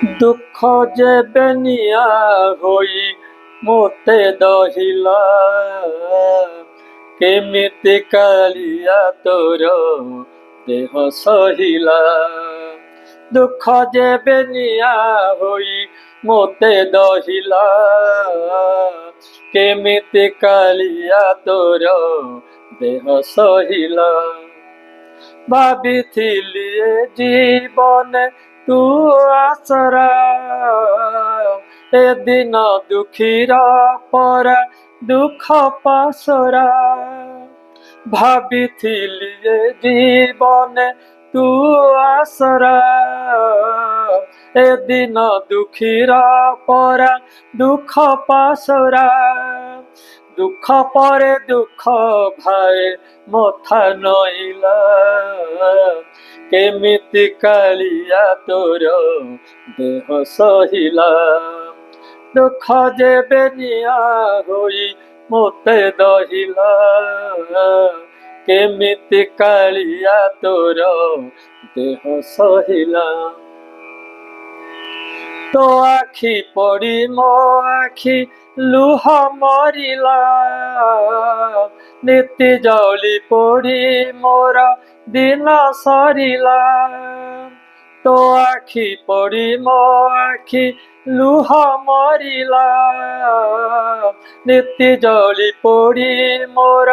দুঃখ যে বেনিয়া হই মোতে দহিলা, কেমিতি কালিয়া তোর দেহ সহিলা। দুঃখ যে বেনিয়া হই মোতে দহিলা, কেমিতি কালিয়া তোর দেহ সহিলা। ভাবিଥିଲି এ জীবনে তু আসরা, এদিন দুঃখীর পরা দুঃখ পাশরা। ভাবিଥିଲି এ জীবনে তু আসরা, এদিন দুঃখীর পরা দুঃখ পাশরা। দুঃখ পরে দুঃখ ভাই মথা নইলা, কেমিতি কালিয়া তোর দেহ সহিলা। দুঃখ যে বেনিয়া হই মোতে দহিলা, কেমিতি কালিয়া তোর দেহ সহিলা। তো আখি পড়ি মো আখি লুহ মরিলা, নীতি জলি পড়ি মোর দিন সরিলা। তো আখি পড়ি মো আখি লুহ মরিলা, নীতি জলি পড়ি মোর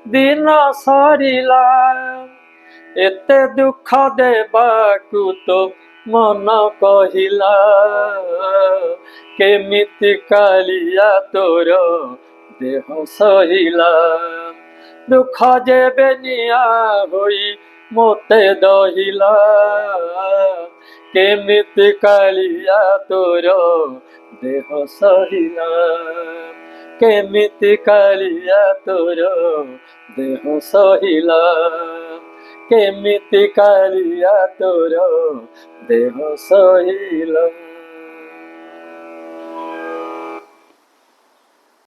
দিন সরিলা। এতে দুঃখ দেবাকু তো মন কহিলা, কেমিতি কালিয়া তোর দেহ সহিলা। দুঃখ যে বেনিয়া হই মোতে দহিলা, কেমিতি কালিয়া তোর দেহ সহিলা। কেমিতি কালিয়া তোর দেহ সহিলা, কেমিতি কালিয়া তোর দেহ সহিলা।